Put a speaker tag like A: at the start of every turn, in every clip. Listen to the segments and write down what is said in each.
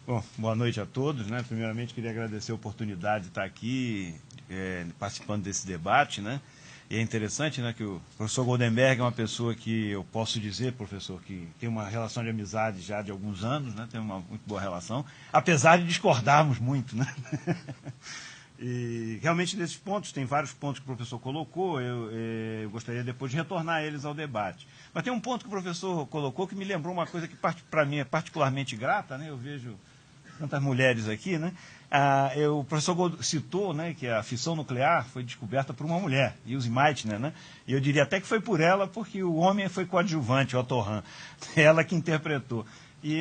A: Bom, boa noite a todos, né? Primeiramente, queria agradecer a oportunidade de estar aqui participando desse debate, né? E é interessante, né, que o professor Goldenberg é uma pessoa que eu posso dizer, professor, que tem uma relação de amizade já de alguns anos, né? Tem uma muito boa relação, apesar de discordarmos muito, né? E realmente nesses pontos, tem vários pontos que o professor colocou, eu gostaria depois de retornar eles ao debate. Mas tem um ponto que o professor colocou que me lembrou uma coisa que para mim é particularmente grata, né? Eu vejo tantas mulheres aqui, né? O professor citou, né, que a fissão nuclear foi descoberta por uma mulher, Ilse Meitner, né? E eu diria até que foi por ela, porque o homem foi coadjuvante, o Otto Hahn, ela que interpretou. E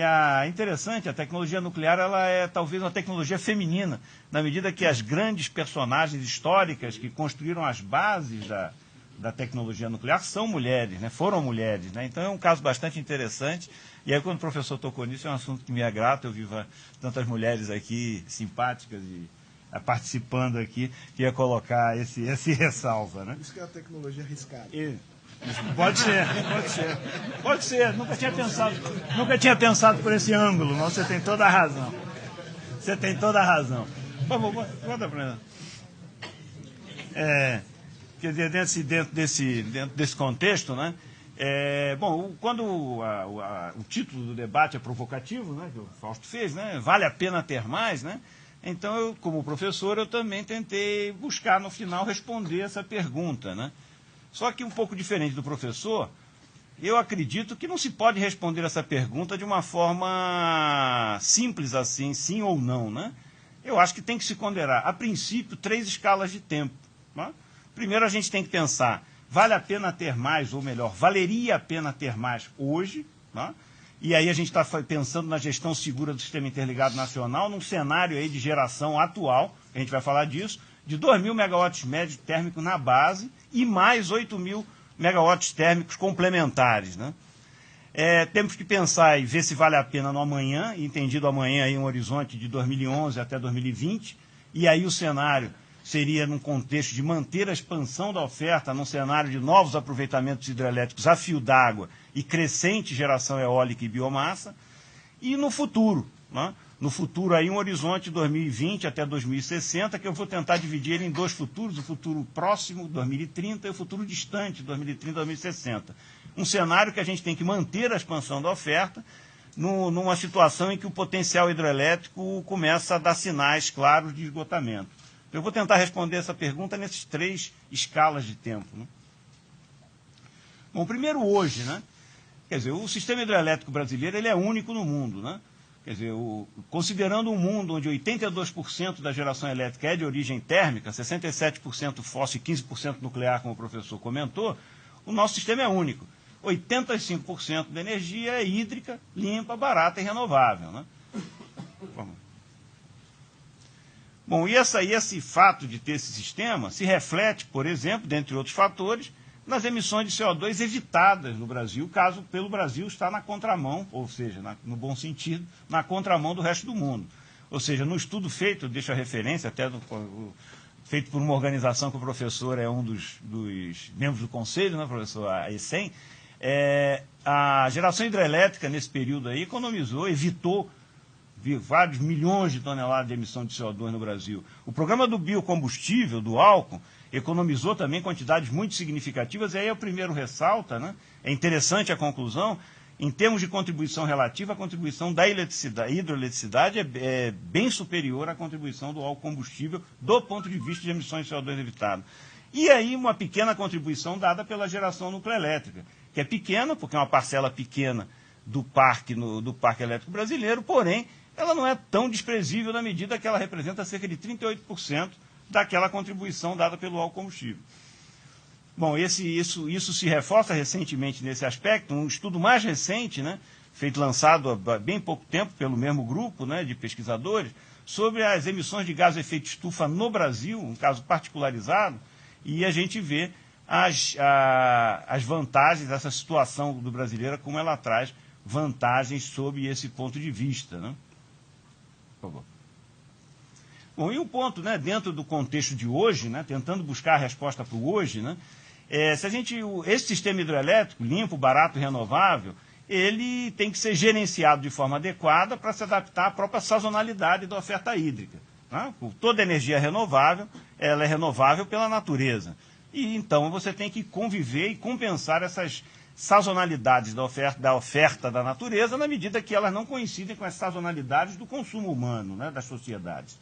A: interessante, a tecnologia nuclear ela é talvez uma tecnologia feminina, na medida que as grandes personagens históricas que construíram as bases da tecnologia nuclear são mulheres, né? Foram mulheres, né? Então é um caso bastante interessante. E aí, quando o professor tocou nisso, é um assunto que me agrada. Eu vi tantas mulheres aqui simpáticas e participando aqui, que ia colocar esse ressalva, né?
B: Isso que é a tecnologia arriscada.
A: Pode ser. Nunca tinha pensado por esse ângulo, mas você tem toda a razão. Vamos, volta para mim. Quer dizer, dentro desse contexto, né? Bom, quando o título do debate é provocativo, né, que o Fausto fez, né, vale a pena ter mais, né? Então, eu, como professor, eu também tentei buscar, no final, responder essa pergunta, né? Só que um pouco diferente do professor, eu acredito que não se pode responder essa pergunta de uma forma simples assim, sim ou não, né? Eu acho que tem que se ponderar, a princípio, 3 escalas de tempo, né? Primeiro, a gente tem que pensar, vale a pena ter mais, ou melhor, valeria a pena ter mais hoje, né? E aí a gente está pensando na gestão segura do Sistema Interligado Nacional, num cenário aí de geração atual, a gente vai falar disso, de 2.000 megawatts médios térmicos na base e mais 8.000 megawatts térmicos complementares, né? Temos que pensar e ver se vale a pena no amanhã, entendido amanhã aí um horizonte de 2011 até 2020, e aí o cenário seria num contexto de manter a expansão da oferta, num cenário de novos aproveitamentos hidrelétricos a fio d'água e crescente geração eólica e biomassa, e no futuro, né? No futuro aí um horizonte 2020 até 2060, que eu vou tentar dividir ele em 2 futuros, o futuro próximo, 2030, e o futuro distante, 2030 e 2060. Um cenário que a gente tem que manter a expansão da oferta, numa situação em que o potencial hidrelétrico começa a dar sinais claros de esgotamento. Eu vou tentar responder essa pergunta nessas 3 escalas de tempo, né? Bom, primeiro hoje, né? Quer dizer, o sistema hidrelétrico brasileiro ele é único no mundo, né? Quer dizer, considerando um mundo onde 82% da geração elétrica é de origem térmica, 67% fóssil e 15% nuclear, como o professor comentou, o nosso sistema é único. 85% da energia é hídrica, limpa, barata e renovável, né? Bom, e esse fato de ter esse sistema se reflete, por exemplo, dentre outros fatores, nas emissões de CO2 evitadas no Brasil, caso pelo Brasil está na contramão, ou seja, no bom sentido, na contramão do resto do mundo. Ou seja, no estudo feito, deixo a referência, até feito por uma organização que o professor é um dos membros do conselho, né, professor, a ECEM, a geração hidrelétrica nesse período aí evitou vários milhões de toneladas de emissão de CO2 no Brasil. O programa do biocombustível, do álcool, economizou também quantidades muito significativas, e aí o primeiro ressalta, né? É interessante a conclusão, em termos de contribuição relativa, a contribuição da hidroeletricidade é bem superior à contribuição do álcool combustível do ponto de vista de emissões de CO2 evitado. E aí uma pequena contribuição dada pela geração nucleoelétrica, que é pequena, porque é uma parcela pequena do parque elétrico brasileiro, porém, ela não é tão desprezível na medida que ela representa cerca de 38% daquela contribuição dada pelo álcool combustível. Bom, isso se reforça recentemente nesse aspecto, um estudo mais recente, né, lançado há bem pouco tempo pelo mesmo grupo, né, de pesquisadores, sobre as emissões de gás de efeito estufa no Brasil, um caso particularizado, e a gente vê as vantagens dessa situação do brasileiro, como ela traz vantagens sob esse ponto de vista, né? Por favor. Bom, e um ponto, né, dentro do contexto de hoje, né, tentando buscar a resposta para o hoje, né, esse sistema hidrelétrico limpo, barato e renovável, ele tem que ser gerenciado de forma adequada para se adaptar à própria sazonalidade da oferta hídrica. Né? Toda energia renovável, ela é renovável pela natureza. E então você tem que conviver e compensar essas sazonalidades da oferta da natureza na medida que elas não coincidem com as sazonalidades do consumo humano, né, das sociedades.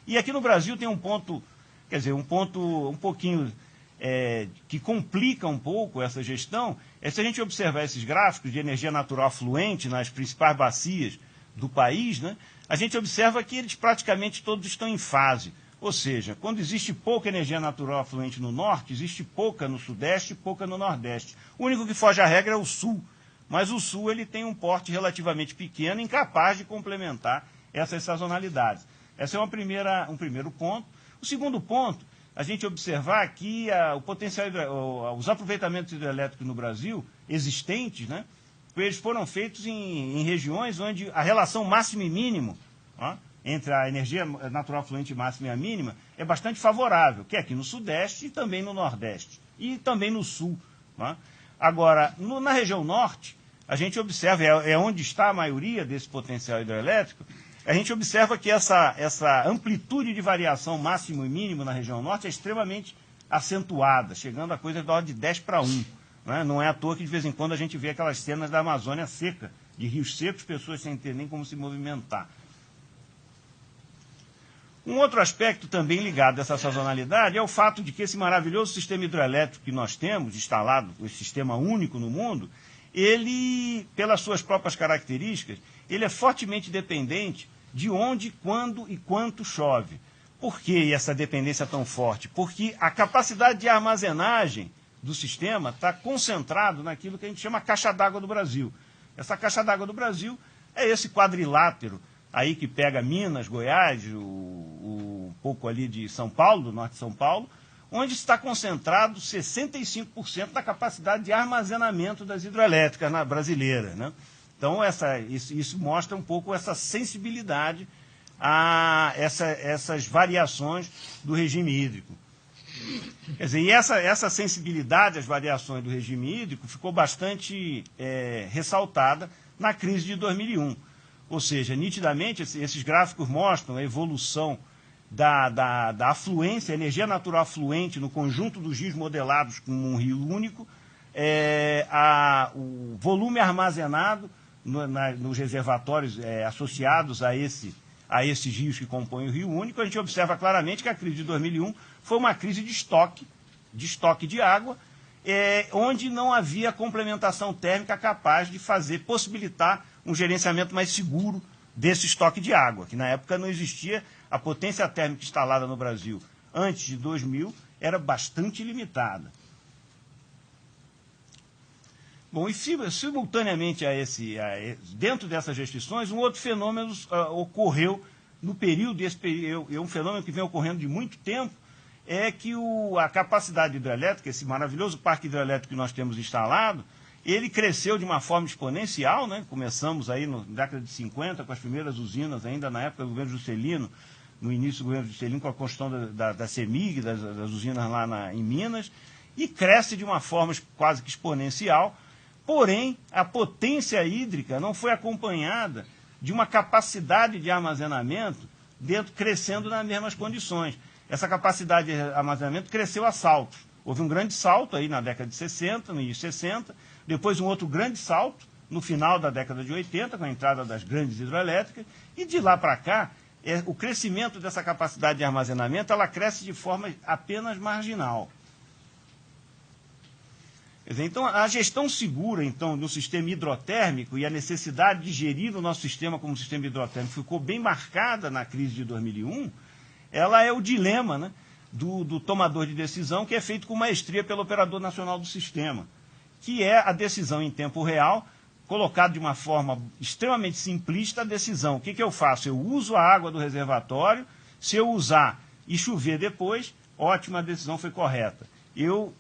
A: E aqui no Brasil tem um ponto, quer dizer, um pouquinho que complica um pouco essa gestão, é se a gente observar esses gráficos de energia natural fluente nas principais bacias do país, né, a gente observa que eles praticamente todos estão em fase. Ou seja, quando existe pouca energia natural afluente no norte, existe pouca no sudeste e pouca no nordeste. O único que foge à regra é o sul, mas o sul ele tem um porte relativamente pequeno, incapaz de complementar essas sazonalidades. Esse é um primeiro ponto. O segundo ponto, a gente observar que o potencial, os aproveitamentos hidrelétricos no Brasil existentes, né, eles foram feitos em regiões onde a relação máximo e mínimo, ó, entre a energia natural fluente máxima e a mínima, é bastante favorável, que é aqui no Sudeste e também no Nordeste, e também no Sul. Né? Agora, na região Norte, a gente observa, é onde está a maioria desse potencial hidrelétrico, a gente observa que essa amplitude de variação máximo e mínimo na região Norte é extremamente acentuada, chegando a coisa da ordem de 10:1. Né? Não é à toa que de vez em quando a gente vê aquelas cenas da Amazônia seca, de rios secos, pessoas sem ter nem como se movimentar. Um outro aspecto também ligado a essa sazonalidade é o fato de que esse maravilhoso sistema hidrelétrico que nós temos instalado, esse sistema único no mundo, ele, pelas suas próprias características, ele é fortemente dependente de onde, quando e quanto chove. Por que essa dependência tão forte? Porque a capacidade de armazenagem do sistema está concentrado naquilo que a gente chama caixa d'água do Brasil. Essa caixa d'água do Brasil é esse quadrilátero aí que pega Minas, Goiás, um pouco ali de São Paulo, do norte de São Paulo, onde está concentrado 65% da capacidade de armazenamento das hidrelétricas brasileiras. Né? Então, isso mostra um pouco essa sensibilidade a essas variações do regime hídrico. Quer dizer, e essa sensibilidade às variações do regime hídrico ficou bastante ressaltada na crise de 2001. Ou seja, nitidamente, esses gráficos mostram a evolução da afluência, a energia natural afluente no conjunto dos rios modelados como um rio único, o volume armazenado nos reservatórios associados a esses rios que compõem o rio único. A gente observa claramente que a crise de 2001 foi uma crise de estoque de água, onde não havia complementação térmica capaz de possibilitar um gerenciamento mais seguro desse estoque de água, que na época não existia. A potência térmica instalada no Brasil antes de 2000 era bastante limitada. Bom, e simultaneamente dentro dessas restrições, um outro fenômeno ocorreu no período, é um fenômeno que vem ocorrendo de muito tempo, é que a capacidade hidrelétrica, esse maravilhoso parque hidrelétrico que nós temos instalado, ele cresceu de uma forma exponencial, né? Começamos aí na década de 50 com as primeiras usinas, ainda na época do governo Juscelino, no início do governo Juscelino, com a construção da CEMIG, das usinas lá em Minas, e cresce de uma forma quase que exponencial, porém a potência hídrica não foi acompanhada de uma capacidade de armazenamento crescendo nas mesmas condições. Essa capacidade de armazenamento cresceu a saltos. Houve um grande salto aí na década de 60, no início de 60, depois um outro grande salto no final da década de 80, com a entrada das grandes hidrelétricas, e de lá para cá, o crescimento dessa capacidade de armazenamento, ela cresce de forma apenas marginal. Quer dizer, então, a gestão segura então, do sistema hidrotérmico e a necessidade de gerir o nosso sistema como sistema hidrotérmico ficou bem marcada na crise de 2001, ela é o dilema, né, do tomador de decisão, que é feito com maestria pelo operador nacional do sistema, que é a decisão em tempo real, colocado de uma forma extremamente simplista a decisão. O que eu faço? Eu uso a água do reservatório, se eu usar e chover depois, ótimo, a decisão foi correta. Eu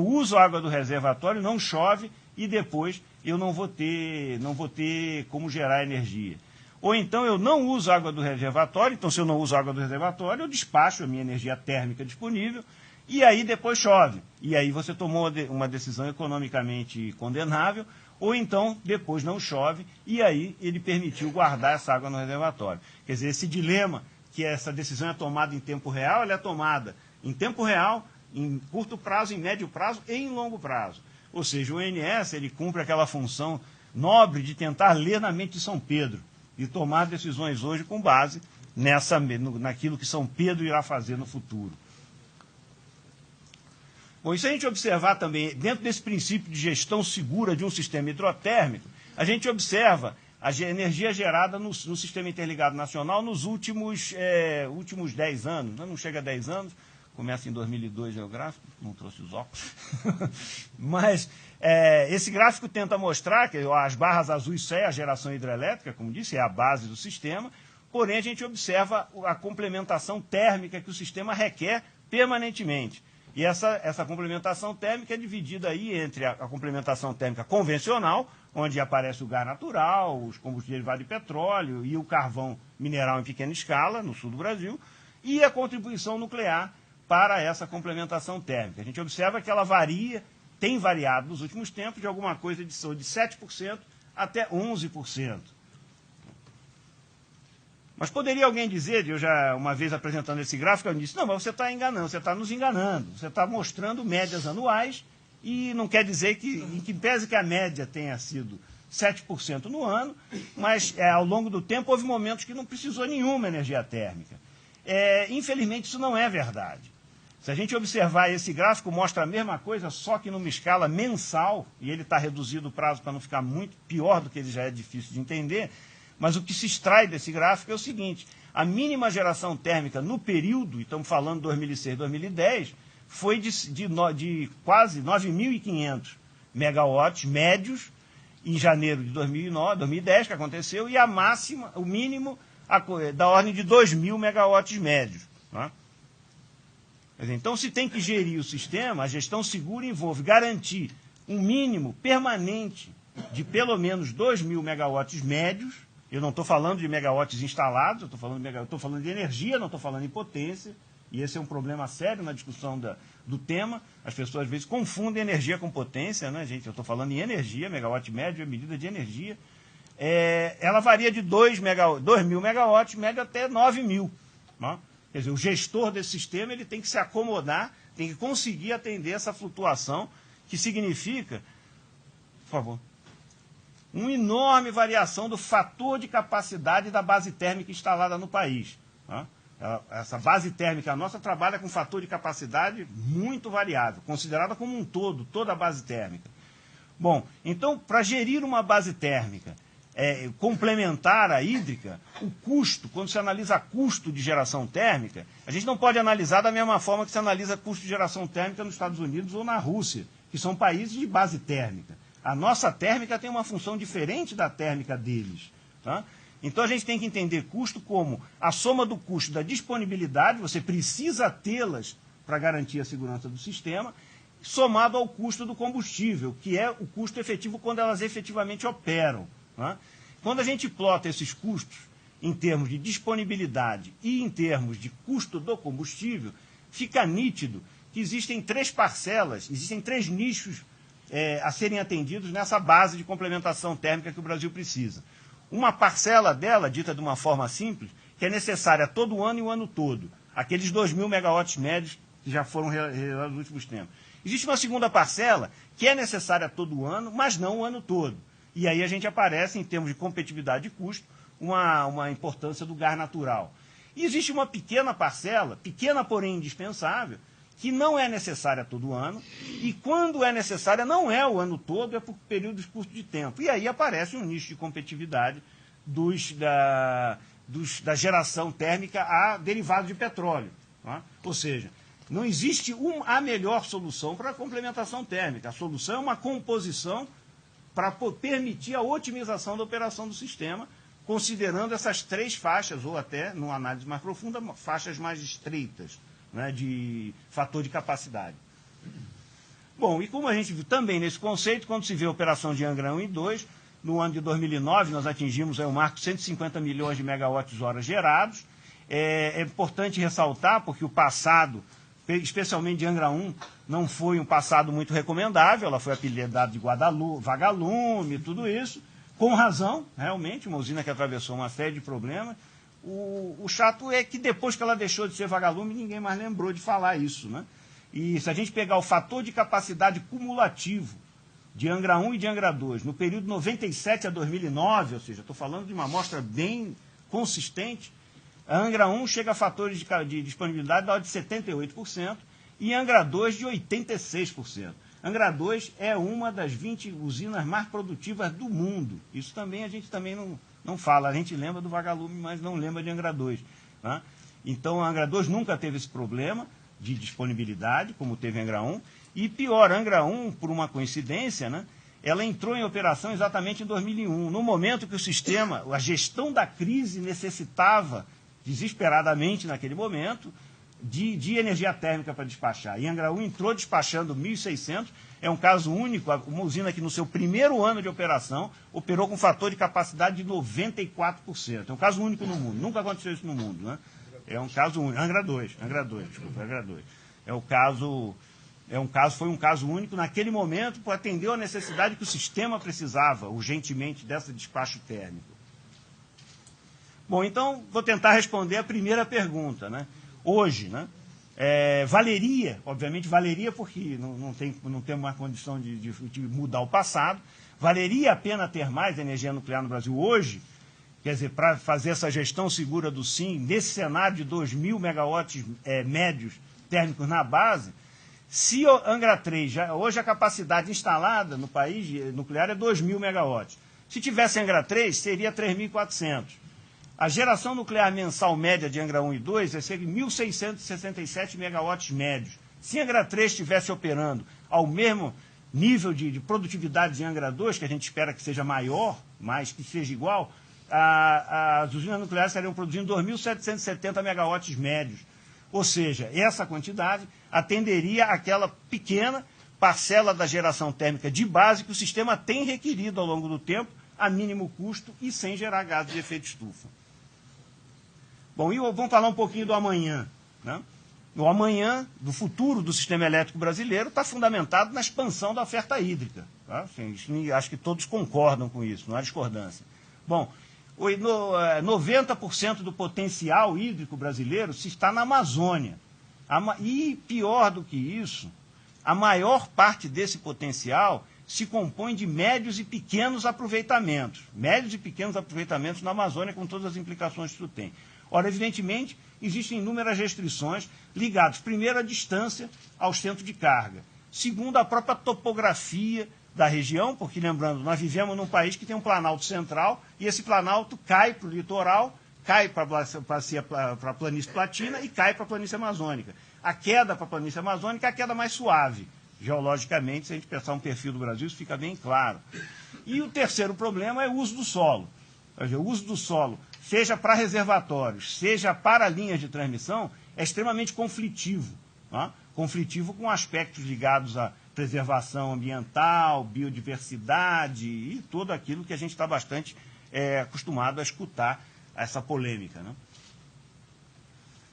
A: uso a água do reservatório, não chove, e depois eu não vou ter como gerar energia. Ou então eu não uso água do reservatório, então se eu não uso água do reservatório, eu despacho a minha energia térmica disponível, e aí depois chove. E aí você tomou uma decisão economicamente condenável, ou então depois não chove, e aí ele permitiu guardar essa água no reservatório. Quer dizer, esse dilema, que essa decisão é tomada em tempo real, ela é tomada em tempo real, em curto prazo, em médio prazo e em longo prazo. Ou seja, o ONS ele cumpre aquela função nobre de tentar ler na mente de São Pedro e tomar decisões hoje com base naquilo que São Pedro irá fazer no futuro. Bom, e se a gente observar também, dentro desse princípio de gestão segura de um sistema hidrotérmico, a gente observa a energia gerada no Sistema Interligado Nacional nos últimos 10 anos, não chega a 10 anos, começa em 2002 é o gráfico, não trouxe os óculos, mas esse gráfico tenta mostrar que as barras azuis é a geração hidrelétrica, como disse, é a base do sistema, porém a gente observa a complementação térmica que o sistema requer permanentemente. E essa complementação térmica é dividida aí entre a complementação térmica convencional, onde aparece o gás natural, os combustíveis derivados de petróleo e o carvão mineral em pequena escala, no sul do Brasil, e a contribuição nuclear para essa complementação térmica. A gente observa que ela tem variado nos últimos tempos de alguma coisa de 7% até 11%. Mas poderia alguém dizer, eu já uma vez apresentando esse gráfico, eu disse, não, mas você está enganando, você está nos enganando, você está mostrando médias anuais e não quer dizer que, em que pese que a média tenha sido 7% no ano, mas ao longo do tempo houve momentos que não precisou nenhuma energia térmica. Infelizmente isso não é verdade. Se a gente observar esse gráfico, mostra a mesma coisa, só que numa escala mensal, e ele está reduzido o prazo para não ficar muito pior do que ele já é difícil de entender, mas o que se extrai desse gráfico é o seguinte, a mínima geração térmica no período, e estamos falando de 2006, 2010, foi de quase 9.500 megawatts médios em janeiro de 2010, que aconteceu, e a máxima, o mínimo, da ordem de 2.000 megawatts médios. Né? Então, se tem que gerir o sistema, a gestão segura envolve garantir um mínimo permanente de pelo menos 2.000 megawatts médios. Eu não estou falando de megawatts instalados, eu estou falando de energia, não estou falando em potência, e esse é um problema sério na discussão do tema. As pessoas às vezes confundem energia com potência, né, gente? Eu estou falando em energia, megawatt médio é medida de energia. Ela varia de 2.000 megawatts médio até 9.000. Né? Quer dizer, o gestor desse sistema ele tem que se acomodar, tem que conseguir atender essa flutuação, que significa, por favor, uma enorme variação do fator de capacidade da base térmica instalada no país. Né? Essa base térmica nossa trabalha com fator de capacidade muito variável, considerada como um todo, toda a base térmica. Bom, então, para gerir uma base térmica complementar à hídrica, o custo, quando se analisa custo de geração térmica, a gente não pode analisar da mesma forma que se analisa custo de geração térmica nos Estados Unidos ou na Rússia, que são países de base térmica. A nossa térmica tem uma função diferente da térmica deles. Tá? Então a gente tem que entender custo como a soma do custo da disponibilidade, você precisa tê-las para garantir a segurança do sistema, somado ao custo do combustível, que é o custo efetivo quando elas efetivamente operam. Tá? Quando a gente plota esses custos em termos de disponibilidade e em termos de custo do combustível, fica nítido que existem 3 parcelas, existem 3 nichos a serem atendidos nessa base de complementação térmica que o Brasil precisa. Uma parcela dela, dita de uma forma simples, que é necessária todo ano e o ano todo. Aqueles 2.000 megawatts médios que já foram realizados nos últimos tempos. Existe uma segunda parcela que é necessária todo ano, mas não o ano todo. E aí a gente aparece, em termos de competitividade e custo, uma importância do gás natural. E existe uma pequena parcela, pequena porém indispensável, que não é necessária todo ano, e quando é necessária não é o ano todo, é por períodos curtos de tempo. E aí aparece um nicho de competitividade da geração térmica a derivados de petróleo. Tá? Ou seja, não existe a melhor solução para a complementação térmica. A solução é uma composição para permitir a otimização da operação do sistema, considerando essas 3 faixas, ou até, numa análise mais profunda, faixas mais estreitas, né, de fator de capacidade. Bom, e como a gente viu também nesse conceito, quando se vê a operação de Angra 1 e 2, no ano de 2009 nós atingimos o marco de 150 milhões de megawatts-hora gerados. É importante ressaltar, porque o passado especialmente de Angra 1, não foi um passado muito recomendável, ela foi apelidada de vagalume, tudo isso, com razão, realmente, uma usina que atravessou uma série de problemas. O chato é que depois que ela deixou de ser vagalume, ninguém mais lembrou de falar isso, né? E se a gente pegar o fator de capacidade cumulativo de Angra 1 e de Angra 2, no período 97 a 2009, ou seja, estou falando de uma amostra bem consistente, a Angra 1 chega a fatores de disponibilidade da ordem de 78% e Angra 2 de 86%. Angra 2 é uma das 20 usinas mais produtivas do mundo. Isso também a gente também não fala. A gente lembra do vagalume, mas não lembra de Angra 2. Né? Então, a Angra 2 nunca teve esse problema de disponibilidade, como teve a Angra 1. E pior, a Angra 1, por uma coincidência, né, ela entrou em operação exatamente em 2001, no momento que o sistema, a gestão da crise necessitava, desesperadamente naquele momento, de energia térmica para despachar. E Angra 1 entrou despachando 1.600, é um caso único, uma usina que no seu primeiro ano de operação operou com fator de capacidade de 94%. É um caso único no mundo, nunca aconteceu isso no mundo, né? É um caso único. Angra 2, desculpa, Angra 2. Foi um caso único naquele momento para atender a necessidade que o sistema precisava urgentemente desse despacho térmico. Bom, então vou tentar responder a primeira pergunta, né? Hoje, né? Valeria, obviamente valeria porque não tem uma condição de mudar o passado, valeria a pena ter mais energia nuclear no Brasil hoje, quer dizer, para fazer essa gestão segura do SIM, nesse cenário de 2.000 megawatts médios térmicos na base, se o Angra 3, hoje a capacidade instalada no país nuclear é 2.000 megawatts. Se tivesse Angra 3, seria 3.400. A geração nuclear mensal média de Angra 1 e 2 é cerca de 1.667 megawatts médios. Se Angra 3 estivesse operando ao mesmo nível de produtividade de Angra 2, que a gente espera que seja maior, mas que seja igual, as usinas nucleares estariam produzindo 2.770 megawatts médios. Ou seja, essa quantidade atenderia àquela pequena parcela da geração térmica de base que o sistema tem requerido ao longo do tempo, a mínimo custo e sem gerar gases de efeito estufa. Bom, e vamos falar um pouquinho do amanhã, né? O amanhã, do futuro do sistema elétrico brasileiro, está fundamentado na expansão da oferta hídrica. Tá? Acho que todos concordam com isso, não há discordância. Bom, 90% do potencial hídrico brasileiro se está na Amazônia. E pior do que isso, a maior parte desse potencial se compõe de médios e pequenos aproveitamentos. Médios e pequenos aproveitamentos na Amazônia, com todas as implicações que isso tem. Ora, evidentemente, existem inúmeras restrições ligadas, primeiro, à distância ao centro de carga. Segundo, à própria topografia da região, porque, lembrando, nós vivemos num país que tem um planalto central, e esse planalto cai para o litoral, cai para a planície platina e cai para a planície amazônica. A queda para a planície amazônica é a queda mais suave. Geologicamente, se a gente pensar um perfil do Brasil, isso fica bem claro. E o terceiro problema é o uso do solo. Quer dizer, o uso do solo, seja para reservatórios, seja para linhas de transmissão, é extremamente conflitivo. Tá? Conflitivo com aspectos ligados à preservação ambiental, biodiversidade e tudo aquilo que a gente está bastante acostumado a escutar, essa polêmica. Né?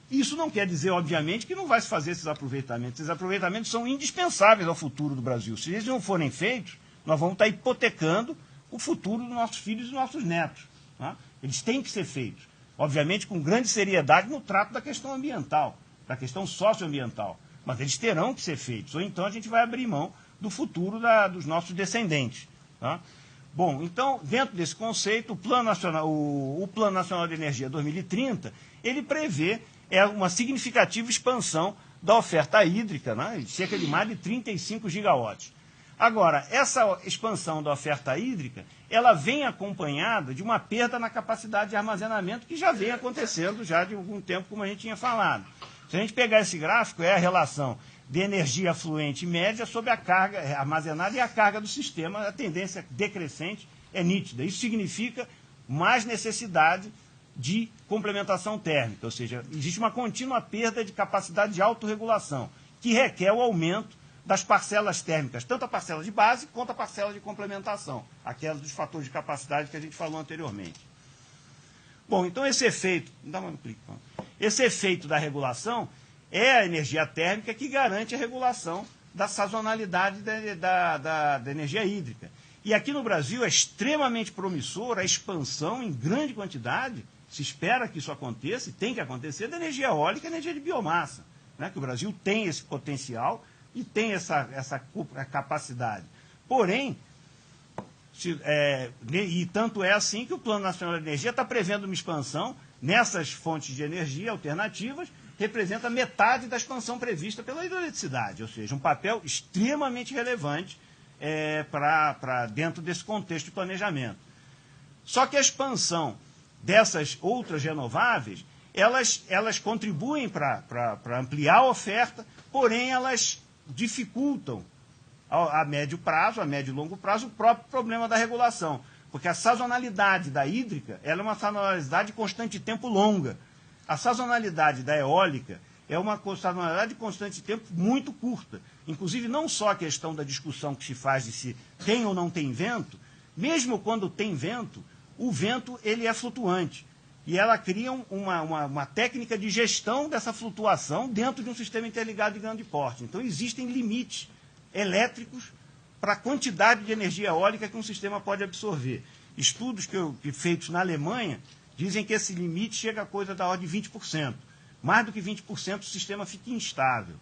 A: Isso não quer dizer, obviamente, que não vai se fazer esses aproveitamentos. Esses aproveitamentos são indispensáveis ao futuro do Brasil. Se eles não forem feitos, nós vamos estar hipotecando o futuro dos nossos filhos e dos nossos netos. Tá? Eles têm que ser feitos, obviamente com grande seriedade no trato da questão ambiental, da questão socioambiental, mas eles terão que ser feitos, ou então a gente vai abrir mão do futuro dos nossos descendentes. Tá? Bom, então, dentro desse conceito, o Plano Nacional de Energia 2030, ele prevê uma significativa expansão da oferta hídrica, né, de cerca de mais de 35 gigawatts. Agora, essa expansão da oferta hídrica, ela vem acompanhada de uma perda na capacidade de armazenamento que já vem acontecendo já de algum tempo, como a gente tinha falado. Se a gente pegar esse gráfico, é a relação de energia fluente média sobre a carga armazenada e a carga do sistema, a tendência decrescente é nítida. Isso significa mais necessidade de complementação térmica, ou seja, existe uma contínua perda de capacidade de autorregulação, que requer o aumento das parcelas térmicas, tanto a parcela de base quanto a parcela de complementação, aquelas dos fatores de capacidade que a gente falou anteriormente. Bom, então esse efeito, esse efeito da regulação, é a energia térmica que garante a regulação da sazonalidade da energia hídrica. E aqui no Brasil é extremamente promissora a expansão em grande quantidade, se espera que isso aconteça, e tem que acontecer, da energia eólica e energia de biomassa, né? Que o Brasil tem esse potencial e tem essa capacidade. Porém, e tanto é assim que o Plano Nacional de Energia está prevendo uma expansão nessas fontes de energia alternativas, representa metade da expansão prevista pela hidroeletricidade, ou seja, um papel extremamente relevante para dentro desse contexto de planejamento. Só que a expansão dessas outras renováveis, elas contribuem para ampliar a oferta, porém elas dificultam a médio prazo, a médio e longo prazo, o próprio problema da regulação. Porque a sazonalidade da hídrica ela é uma sazonalidade de constante tempo longa. A sazonalidade da eólica é uma sazonalidade de constante tempo muito curta. Inclusive, não só a questão da discussão que se faz de se tem ou não tem vento, mesmo quando tem vento, o vento ele é flutuante. E ela cria uma técnica de gestão dessa flutuação dentro de um sistema interligado de grande porte. Então, existem limites elétricos para a quantidade de energia eólica que um sistema pode absorver. Estudos feitos na Alemanha dizem que esse limite chega a coisa da ordem de 20%. Mais do que 20% o sistema fica instável.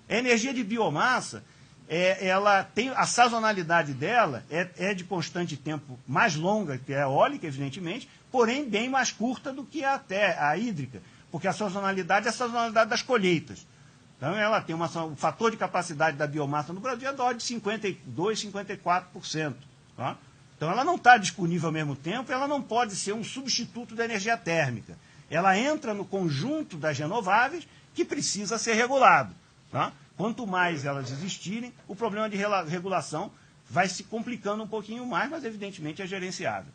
A: A energia de biomassa, ela tem a sazonalidade dela é de constante tempo mais longa que a eólica, evidentemente, porém bem mais curta do que até a hídrica, porque a sazonalidade é a sazonalidade das colheitas. Então, ela tem o fator de capacidade da biomassa no Brasil é da ordem de 52%, 54%. Tá? Então, ela não está disponível ao mesmo tempo, ela não pode ser um substituto da energia térmica. Ela entra no conjunto das renováveis que precisa ser regulado. Tá? Quanto mais elas existirem, o problema de regulação vai se complicando um pouquinho mais, mas evidentemente é gerenciável.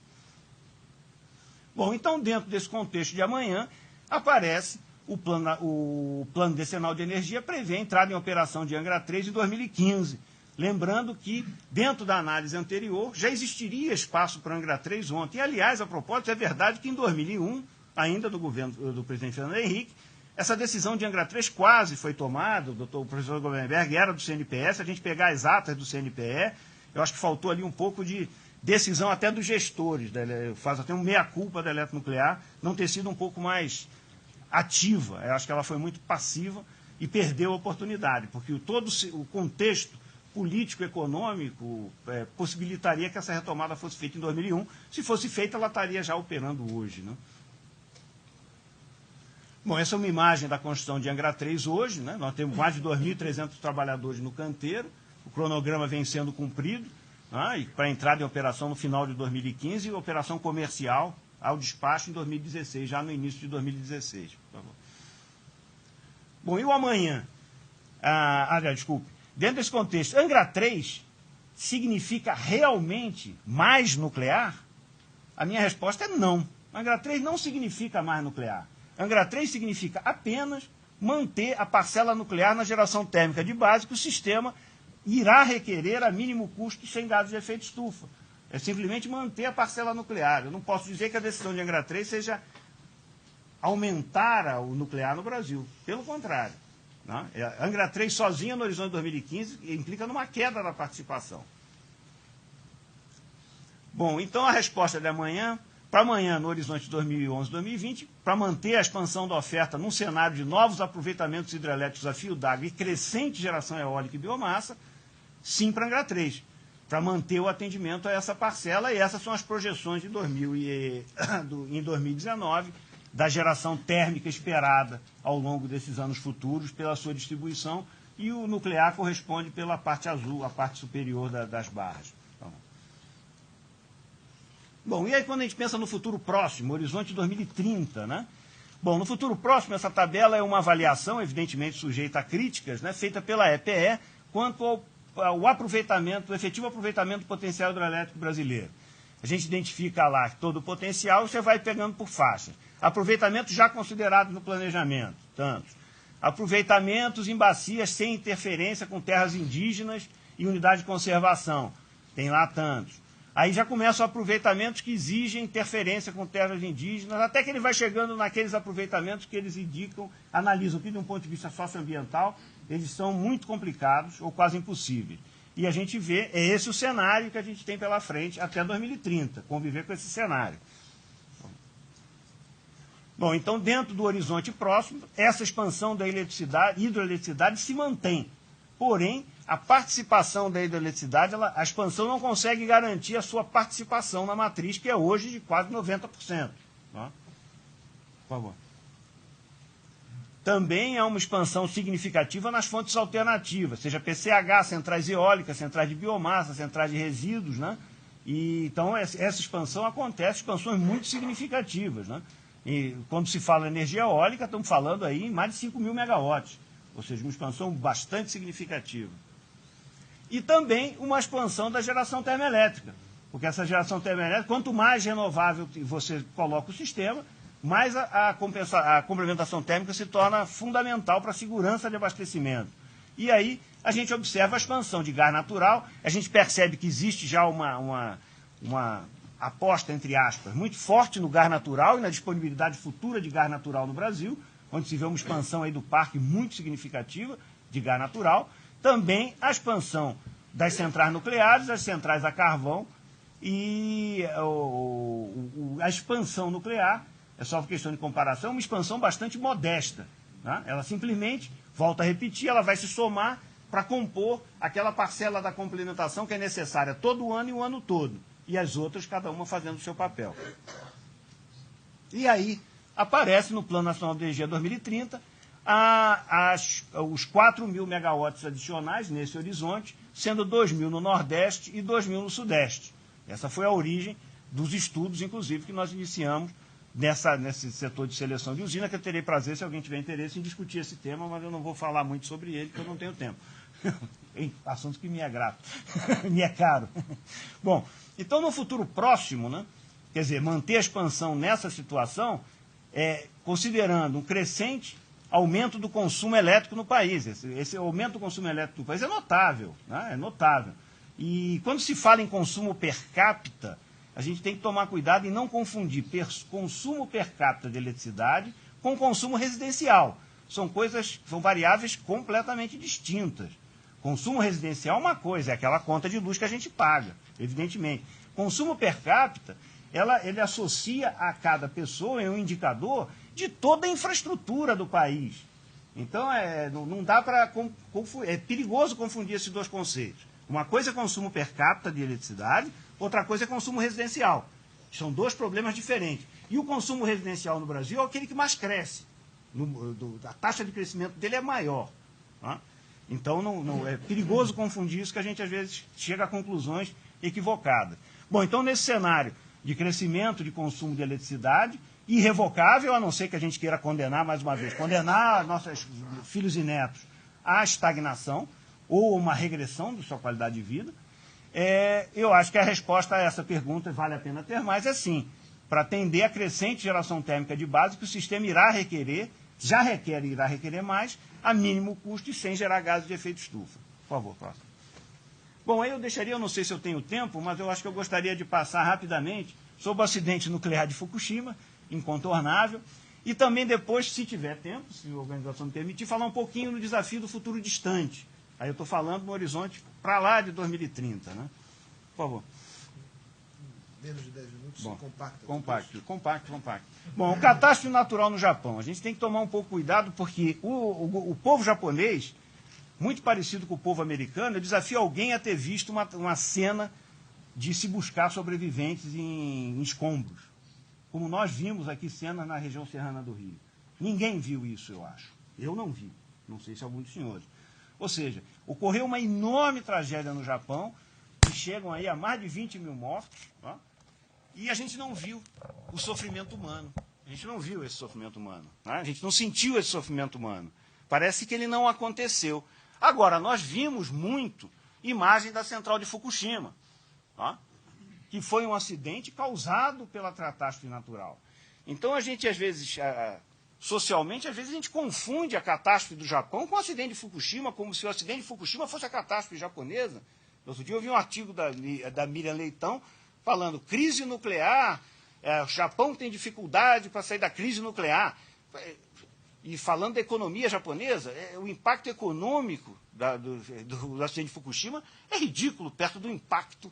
A: Bom, então, dentro desse contexto de amanhã, aparece o Plano Decenal de Energia prevê a entrada em operação de Angra 3 em 2015. Lembrando que, dentro da análise anterior, já existiria espaço para Angra 3 ontem. E, aliás, a propósito, é verdade que em 2001, ainda do governo do presidente Fernando Henrique, essa decisão de Angra 3 quase foi tomada, o professor Goldenberg era do CNPE, se a gente pegar as atas do CNPE, eu acho que faltou ali um pouco de decisão até dos gestores, faz até um meia-culpa da eletronuclear, não ter sido um pouco mais ativa. Eu acho que ela foi muito passiva e perdeu a oportunidade, porque todo o contexto político-econômico possibilitaria que essa retomada fosse feita em 2001. Se fosse feita, ela estaria já operando hoje, né? Bom, essa é uma imagem da construção de Angra 3 hoje, né? Nós temos mais de 2.300 trabalhadores no canteiro, o cronograma vem sendo cumprido, né? E para entrada em operação no final de 2015 e operação comercial ao despacho em 2016, já no início de 2016. Por favor. Bom, e o amanhã? Desculpe. Dentro desse contexto, Angra 3 significa realmente mais nuclear? A minha resposta é não. Angra 3 não significa mais nuclear. Angra 3 significa apenas manter a parcela nuclear na geração térmica de base, que o sistema irá requerer a mínimo custo sem gases de efeito estufa. É simplesmente manter a parcela nuclear. Eu não posso dizer que a decisão de Angra 3 seja aumentar o nuclear no Brasil. Pelo contrário. Né? Angra 3 sozinha no horizonte de 2015 implica numa queda da participação. Bom, então a resposta de amanhã, para amanhã no horizonte de 2011-2020, para manter a expansão da oferta num cenário de novos aproveitamentos hidrelétricos a fio d'água e crescente geração eólica e biomassa, sim para Angra 3. Para manter o atendimento a essa parcela, e essas são as projeções de em 2019, da geração térmica esperada ao longo desses anos futuros pela sua distribuição, e o nuclear corresponde pela parte azul, a parte superior das barras. Bom, e aí quando a gente pensa no futuro próximo, horizonte 2030, né? Bom, no futuro próximo, essa tabela é uma avaliação, evidentemente sujeita a críticas, né, feita pela EPE, quanto ao aproveitamento, o efetivo aproveitamento do potencial hidrelétrico brasileiro. A gente identifica lá todo o potencial e você vai pegando por faixas. Aproveitamentos já considerados no planejamento, tantos. Aproveitamentos em bacias sem interferência com terras indígenas e unidade de conservação, tem lá tantos. Aí já começam aproveitamentos que exigem interferência com terras indígenas, até que ele vai chegando naqueles aproveitamentos que eles indicam, analisam que de um ponto de vista socioambiental, eles são muito complicados ou quase impossíveis. E a gente vê, é esse o cenário que a gente tem pela frente até 2030, conviver com esse cenário. Bom, então, dentro do horizonte próximo, essa expansão da hidroeletricidade se mantém. Porém, a participação da hidroeletricidade, a expansão não consegue garantir a sua participação na matriz, que é hoje de quase 90%. Tá? Por favor. Também há uma expansão significativa nas fontes alternativas, seja PCH, centrais eólicas, centrais de biomassa, centrais de resíduos, né? E, então, essa expansão acontece, expansões muito significativas, né? E quando se fala em energia eólica, estamos falando aí em mais de 5.000 megawatts, ou seja, uma expansão bastante significativa. E também uma expansão da geração termoelétrica, porque essa geração termoelétrica, quanto mais renovável você coloca o sistema, mais a complementação térmica se torna fundamental para a segurança de abastecimento. E aí a gente observa a expansão de gás natural, a gente percebe que existe já uma aposta, entre aspas, muito forte no gás natural e na disponibilidade futura de gás natural no Brasil, onde se vê uma expansão aí do parque muito significativa de gás natural. Também a expansão das centrais nucleares, as centrais a carvão e a expansão nuclear, é só por questão de comparação, uma expansão bastante modesta. Né? Ela simplesmente, volta a repetir, ela vai se somar para compor aquela parcela da complementação que é necessária todo ano e o ano todo. E as outras, cada uma fazendo o seu papel. E aí aparece no Plano Nacional de Energia 2030 os 4.000 megawatts adicionais nesse horizonte, sendo 2.000 no Nordeste e 2.000 no Sudeste. Essa foi a origem dos estudos, inclusive, que nós iniciamos nesse setor de seleção de usina, que eu terei prazer, se alguém tiver interesse, em discutir esse tema, mas eu não vou falar muito sobre ele, porque eu não tenho tempo. Assunto que me é grato, me é caro. Bom, então no futuro próximo, né, quer dizer, manter a expansão nessa situação, considerando um crescente aumento do consumo elétrico no país. Esse aumento do consumo elétrico no país é notável, né, é notável. E quando se fala em consumo per capita, a gente tem que tomar cuidado em não confundir consumo per capita de eletricidade com consumo residencial. São variáveis completamente distintas. Consumo residencial é uma coisa, é aquela conta de luz que a gente paga, evidentemente. Consumo per capita, ele associa a cada pessoa em um indicador de toda a infraestrutura do país. Então, não dá para confundir, é perigoso confundir esses dois conceitos. Uma coisa é consumo per capita de eletricidade, outra coisa é consumo residencial. São dois problemas diferentes. E o consumo residencial no Brasil é aquele que mais cresce. A taxa de crescimento dele é maior. Tá? Então, é perigoso confundir isso, que a gente, às vezes, chega a conclusões equivocadas. Bom, então, nesse cenário de crescimento de consumo de eletricidade, irrevogável, a não ser que a gente queira condenar, mais uma vez, condenar nossos filhos e netos à estagnação ou uma regressão da sua qualidade de vida, eu acho que a resposta a essa pergunta, vale a pena ter mais, é sim. Para atender a crescente geração térmica de base, que o sistema irá requerer, já requer e irá requerer mais, a mínimo custo e sem gerar gases de efeito estufa. Por favor, próximo. Bom, aí eu deixaria, eu não sei se eu tenho tempo, mas eu acho que eu gostaria de passar rapidamente sobre o acidente nuclear de Fukushima, incontornável, e também depois, se tiver tempo, se a organização me permitir, falar um pouquinho no desafio do futuro distante. Aí eu estou falando no horizonte para lá de 2030, né? Por favor.
B: Menos de 10 minutos, bom,
A: compacto. Bom, o catástrofe natural no Japão. A gente tem que tomar um pouco cuidado, porque o povo japonês, muito parecido com o povo americano, eu desafio alguém a ter visto uma cena de se buscar sobreviventes em escombros. Como nós vimos aqui cenas na região serrana do Rio. Ninguém viu isso, eu acho. Eu não vi. Não sei se algum dos senhores. Ou seja, ocorreu uma enorme tragédia no Japão, que chegam aí a mais de 20.000 mortos, ó, e a gente não viu o sofrimento humano. A gente não viu esse sofrimento humano. Né? A gente não sentiu esse sofrimento humano. Parece que ele não aconteceu. Agora, nós vimos muito imagem da central de Fukushima, ó, que foi um acidente causado pela catástrofe natural. Então, a gente, às vezes, socialmente, às vezes a gente confunde a catástrofe do Japão com o acidente de Fukushima, como se o acidente de Fukushima fosse a catástrofe japonesa. No outro dia eu vi um artigo da Miriam Leitão falando crise nuclear, o Japão tem dificuldade para sair da crise nuclear. E falando da economia japonesa, o impacto econômico do acidente de Fukushima é ridículo perto do impacto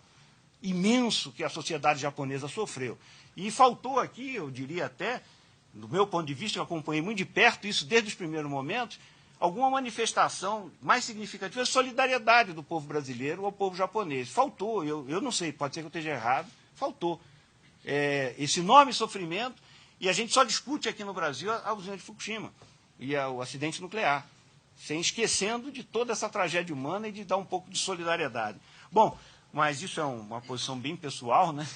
A: imenso que a sociedade japonesa sofreu. E faltou aqui, eu diria até, do meu ponto de vista, eu acompanhei muito de perto isso desde os primeiros momentos, alguma manifestação mais significativa de solidariedade do povo brasileiro ao povo japonês. Faltou, eu não sei, pode ser que eu esteja errado, faltou esse enorme sofrimento, e a gente só discute aqui no Brasil a usina de Fukushima e o acidente nuclear, sem esquecendo de toda essa tragédia humana e de dar um pouco de solidariedade. Bom, mas isso é uma posição bem pessoal, né?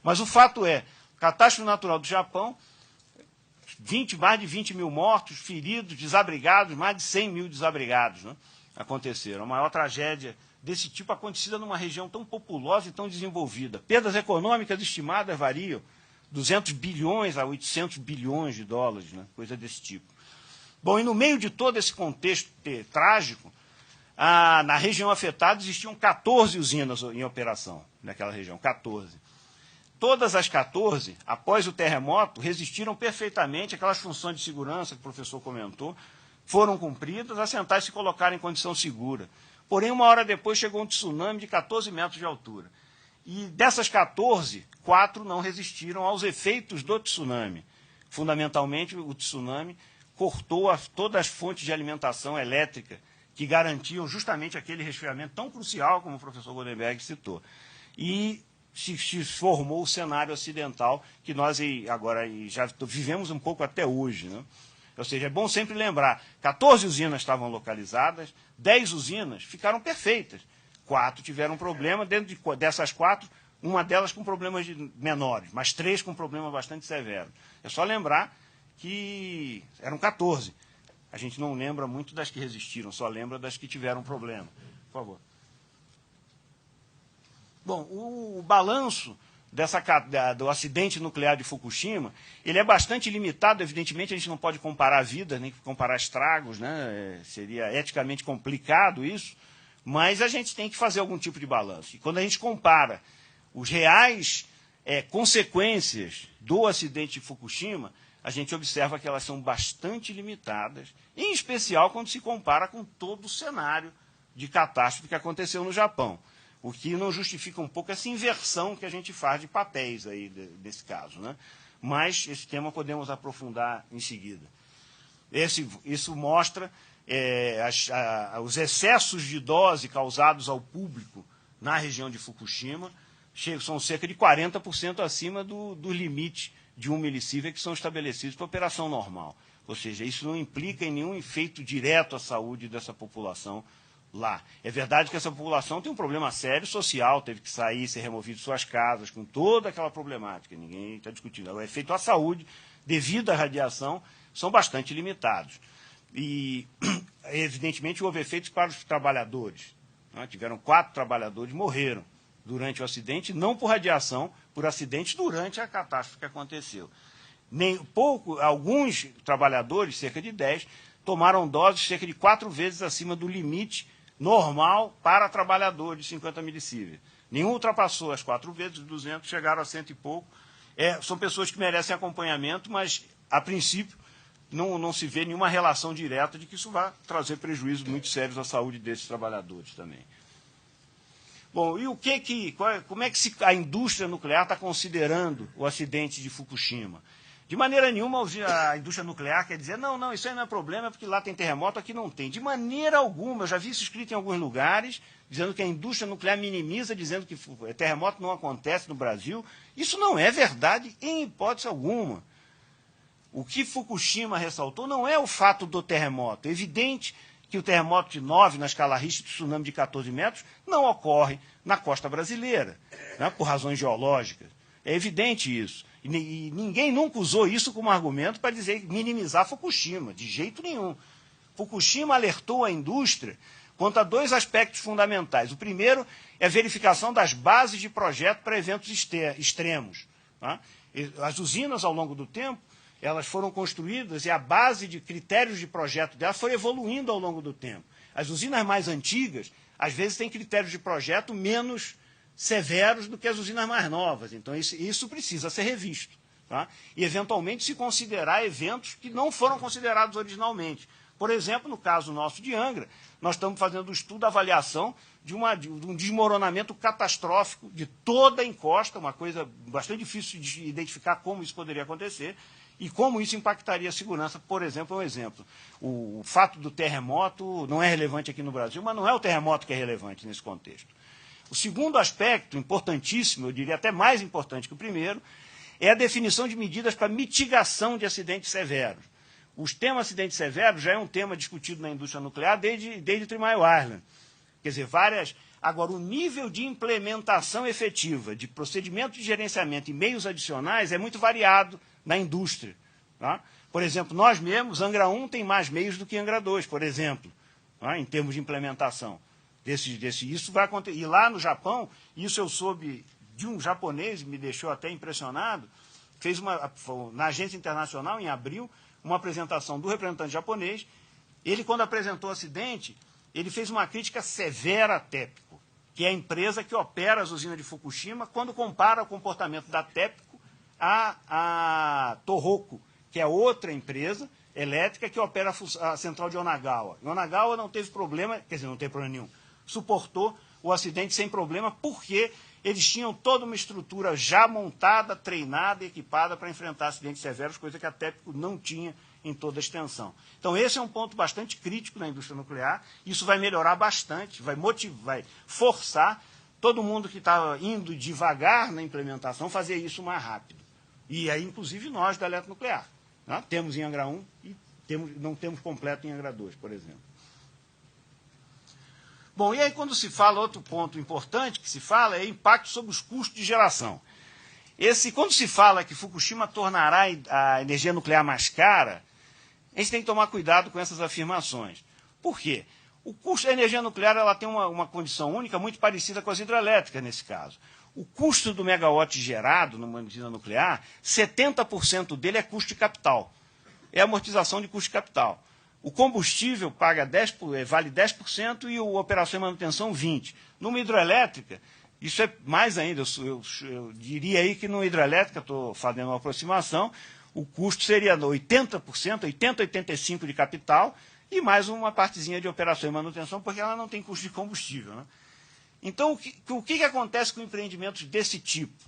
A: Mas o fato é, catástrofe natural do Japão, mais de 20 mil mortos, feridos, desabrigados, mais de 100 mil desabrigados, né, aconteceram. A maior tragédia desse tipo acontecida numa região tão populosa e tão desenvolvida. Perdas econômicas estimadas variam 200 bilhões a 800 bilhões de dólares, né, coisa desse tipo. Bom, e no meio de todo esse contexto trágico, na região afetada existiam 14 usinas em operação, naquela região, 14. Todas as 14, após o terremoto, resistiram perfeitamente àquelas funções de segurança que o professor comentou, foram cumpridas, assentadas e se colocaram em condição segura. Porém, uma hora depois chegou um tsunami de 14 metros de altura. E dessas 14, 4 não resistiram aos efeitos do tsunami. Fundamentalmente, o tsunami cortou todas as fontes de alimentação elétrica que garantiam justamente aquele resfriamento tão crucial, como o professor Goldenberg citou. E se formou o cenário acidental que nós agora já vivemos um pouco até hoje, né? Ou seja, é bom sempre lembrar, 14 usinas estavam localizadas, 10 usinas ficaram perfeitas, 4 tiveram problema, dentro dessas 4, uma delas com problemas menores, mas 3 com problemas bastante severos. É só lembrar que eram 14. A gente não lembra muito das que resistiram, só lembra das que tiveram problema. Por favor. Bom, o balanço do acidente nuclear de Fukushima, ele é bastante limitado, evidentemente a gente não pode comparar vidas, nem comparar estragos, né? Seria eticamente complicado isso, mas a gente tem que fazer algum tipo de balanço. E quando a gente compara os reais consequências do acidente de Fukushima, a gente observa que elas são bastante limitadas, em especial quando se compara com todo o cenário de catástrofe que aconteceu no Japão. O que não justifica um pouco essa inversão que a gente faz de papéis aí desse caso, né? Mas esse tema podemos aprofundar em seguida. Isso mostra os excessos de dose causados ao público na região de Fukushima, são cerca de 40% acima do limite de 1 milisievert que são estabelecidos para operação normal. Ou seja, isso não implica em nenhum efeito direto à saúde dessa população lá. É verdade que essa população tem um problema sério social, teve que sair, ser removido de suas casas, com toda aquela problemática, ninguém está discutindo. O efeito à saúde, devido à radiação, são bastante limitados. E, evidentemente, houve efeitos para os trabalhadores. Né? Tiveram 4 trabalhadores que morreram durante o acidente, não por radiação, por acidente durante a catástrofe que aconteceu. Alguns trabalhadores, cerca de 10, tomaram doses cerca de 4 vezes acima do limite normal para trabalhadores de 50 milisievert. Nenhum ultrapassou as 4 vezes, 200 chegaram a 100 e pouco. São pessoas que merecem acompanhamento, mas, a princípio, não se vê nenhuma relação direta de que isso vai trazer prejuízos muito sérios à saúde desses trabalhadores também. Bom, e como é que a indústria nuclear está considerando o acidente de Fukushima? De maneira nenhuma a indústria nuclear quer dizer, não, isso aí não é problema, porque lá tem terremoto, aqui não tem. De maneira alguma, eu já vi isso escrito em alguns lugares, dizendo que a indústria nuclear minimiza, dizendo que terremoto não acontece no Brasil. Isso não é verdade em hipótese alguma. O que Fukushima ressaltou não é o fato do terremoto. É evidente que o terremoto de 9 na escala Richter, de tsunami de 14 metros, não ocorre na costa brasileira, né, por razões geológicas. É evidente isso. E ninguém nunca usou isso como argumento para minimizar Fukushima, de jeito nenhum. Fukushima alertou a indústria quanto a 2 aspectos fundamentais. O primeiro é a verificação das bases de projeto para eventos extremos. Tá? As usinas, ao longo do tempo, elas foram construídas e a base de critérios de projeto delas foi evoluindo ao longo do tempo. As usinas mais antigas, às vezes, têm critérios de projeto menos severos do que as usinas mais novas. Então, isso precisa ser revisto. Tá? E, eventualmente, se considerar eventos que não foram considerados originalmente. Por exemplo, no caso nosso de Angra, nós estamos fazendo um estudo, avaliação de um desmoronamento catastrófico de toda a encosta, uma coisa bastante difícil de identificar como isso poderia acontecer e como isso impactaria a segurança. Por exemplo, o fato do terremoto não é relevante aqui no Brasil, mas não é o terremoto que é relevante nesse contexto. O segundo aspecto, importantíssimo, eu diria até mais importante que o primeiro, é a definição de medidas para mitigação de acidentes severos. O tema acidentes severos já é um tema discutido na indústria nuclear desde Three Mile Island. Quer dizer, Agora, o nível de implementação efetiva de procedimento de gerenciamento e meios adicionais é muito variado na indústria. Tá? Por exemplo, nós mesmos, Angra 1 tem mais meios do que Angra 2, por exemplo, tá? Em termos de implementação. Isso vai acontecer. E lá no Japão, isso eu soube de um japonês, me deixou até impressionado, fez na agência internacional, em abril, uma apresentação do representante japonês. Ele, quando apresentou o acidente, ele fez uma crítica severa à TEPCO, que é a empresa que opera as usinas de Fukushima, quando compara o comportamento da TEPCO à Tohoku, que é outra empresa elétrica que opera a central de Onagawa. E Onagawa não teve problema, quer dizer, não teve problema nenhum, suportou o acidente sem problema, porque eles tinham toda uma estrutura já montada, treinada e equipada para enfrentar acidentes severos, coisa que a TEPCO não tinha em toda a extensão. Então, esse é um ponto bastante crítico na indústria nuclear. Isso vai melhorar bastante, vai forçar todo mundo que está indo devagar na implementação fazer isso mais rápido. E aí, inclusive, nós da eletronuclear. Né? Temos em Angra 1 e não temos completo em Angra 2, por exemplo. Bom, e aí quando se fala, outro ponto importante que se fala é impacto sobre os custos de geração. Quando se fala que Fukushima tornará a energia nuclear mais cara, a gente tem que tomar cuidado com essas afirmações. Por quê? O custo da energia nuclear ela tem uma condição única muito parecida com as hidrelétricas nesse caso. O custo do megawatt gerado numa usina nuclear, 70% dele é custo de capital. É amortização de custo de capital. O combustível vale 10% e a operação e manutenção 20%. Numa hidrelétrica, isso é mais ainda. Eu diria aí que numa hidrelétrica, estou fazendo uma aproximação, o custo seria 80%, 85% de capital e mais uma partezinha de operação e manutenção, porque ela não tem custo de combustível. Né? Então, o que acontece com empreendimentos desse tipo?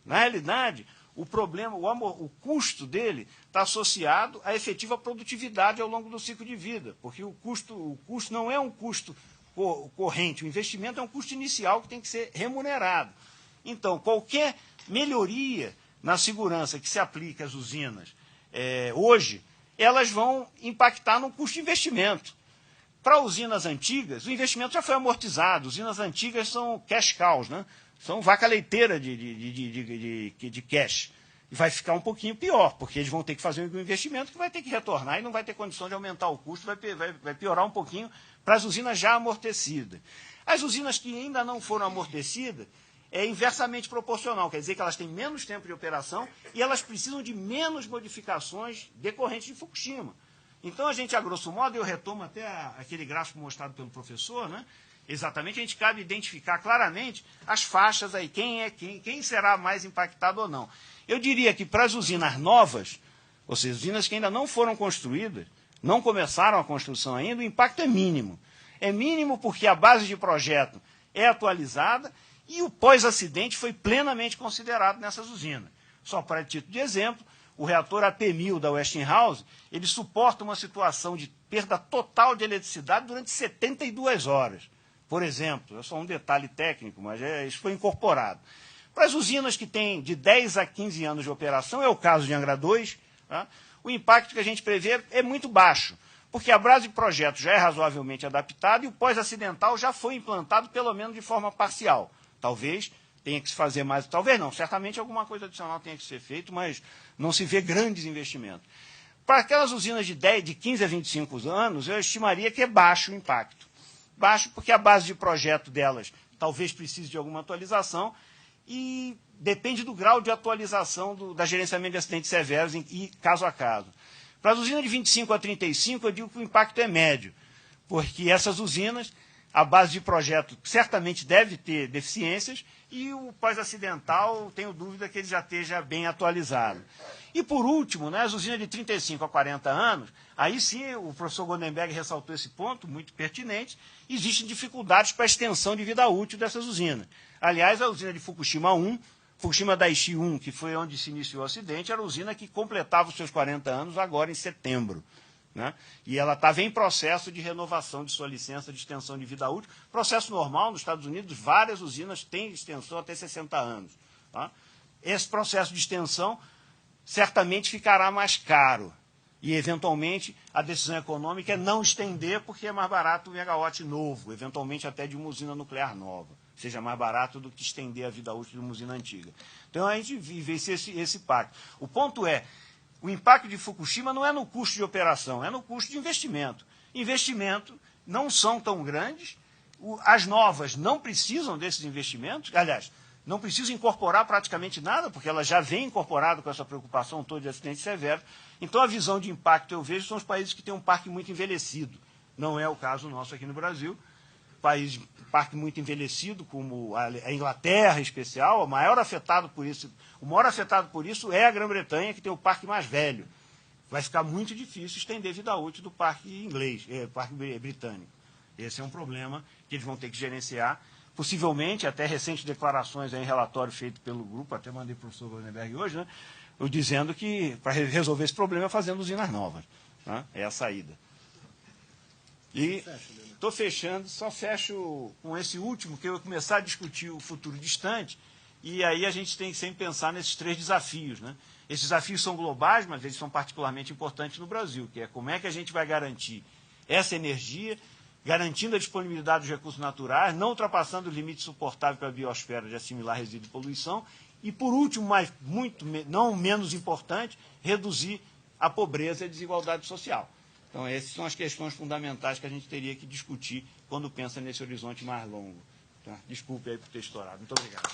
A: Na realidade, o problema, o custo dele está associado à efetiva produtividade ao longo do ciclo de vida, porque o custo não é um custo corrente, o investimento é um custo inicial que tem que ser remunerado. Então, qualquer melhoria na segurança que se aplica às usinas hoje, elas vão impactar no custo de investimento. Para usinas antigas, o investimento já foi amortizado. Usinas antigas são cash cows, né? São vaca leiteira de cash. E vai ficar um pouquinho pior, porque eles vão ter que fazer um investimento que vai ter que retornar e não vai ter condição de aumentar o custo, vai piorar um pouquinho para as usinas já amortecidas. As usinas que ainda não foram amortecidas é inversamente proporcional, quer dizer que elas têm menos tempo de operação e elas precisam de menos modificações decorrentes de Fukushima. Então, a gente, a grosso modo, eu retomo até aquele gráfico mostrado pelo professor, né? Exatamente, a gente cabe identificar claramente as faixas aí, quem será mais impactado ou não. Eu diria que para as usinas novas, ou seja, usinas que ainda não foram construídas, não começaram a construção ainda, o impacto é mínimo. É mínimo porque a base de projeto é atualizada e o pós-acidente foi plenamente considerado nessas usinas. Só para título de exemplo, o reator AP1000 da Westinghouse, ele suporta uma situação de perda total de eletricidade durante 72 horas. Por exemplo, é só um detalhe técnico, mas isso foi incorporado. Para as usinas que têm de 10 a 15 anos de operação, é o caso de Angra 2, tá? O impacto que a gente prevê é muito baixo, porque a base de projeto já é razoavelmente adaptada e o pós-acidental já foi implantado, pelo menos de forma parcial. Talvez tenha que se fazer mais, talvez não, certamente alguma coisa adicional tenha que ser feito, mas não se vê grandes investimentos. Para aquelas usinas de 15 a 25 anos, eu estimaria que é baixo o impacto. Baixo porque a base de projeto delas talvez precise de alguma atualização e depende do grau de atualização da gerenciamento de acidentes severos e caso a caso. Para as usinas de 25 a 35, eu digo que o impacto é médio, porque essas usinas a base de projeto certamente deve ter deficiências, e o pós-acidental, tenho dúvida que ele já esteja bem atualizado. E, por último, né, as usinas de 35 a 40 anos, aí sim o professor Goldenberg ressaltou esse ponto, muito pertinente, existem dificuldades para a extensão de vida útil dessas usinas. Aliás, a usina de Fukushima 1, Fukushima Daiichi 1, que foi onde se iniciou o acidente, era a usina que completava os seus 40 anos agora em setembro. Né? E ela estava em processo de renovação de sua licença de extensão de vida útil. Processo normal, nos Estados Unidos, várias usinas têm extensão até 60 anos. Tá? Esse processo de extensão certamente ficará mais caro. E, eventualmente, a decisão econômica é não estender, porque é mais barato o megawatt novo, eventualmente até de uma usina nuclear nova. Seja mais barato do que estender a vida útil de uma usina antiga. Então, a gente vive esse pacto. O ponto é, o impacto de Fukushima não é no custo de operação, é no custo de investimento. Investimento não são tão grandes, as novas não precisam desses investimentos, aliás, não precisam incorporar praticamente nada, porque elas já vêm incorporadas com essa preocupação toda de acidentes severos. Então, a visão de impacto, eu vejo, são os países que têm um parque muito envelhecido. Não é o caso nosso aqui no Brasil. Parque muito envelhecido, como a Inglaterra em especial, o maior afetado por isso é a Grã-Bretanha, que tem o parque mais velho. Vai ficar muito difícil estender a vida útil do parque parque britânico. Esse é um problema que eles vão ter que gerenciar. Possivelmente, até recentes declarações em relatório feito pelo grupo, até mandei para o professor Goldenberg hoje, né, dizendo que para resolver esse problema é fazendo usinas novas. Né, é a saída. E estou fechando, só fecho com esse último, que eu vou começar a discutir o futuro distante, e aí a gente tem que sempre pensar nesses 3 desafios. Né? Esses desafios são globais, mas eles são particularmente importantes no Brasil, que é como é que a gente vai garantir essa energia, garantindo a disponibilidade dos recursos naturais, não ultrapassando o limite suportável para a biosfera de assimilar resíduo e poluição, e, por último, mas não menos importante, reduzir a pobreza e a desigualdade social. Então, essas são as questões fundamentais que a gente teria que discutir quando pensa nesse horizonte mais longo. Tá? Desculpe aí por ter estourado. Muito obrigado.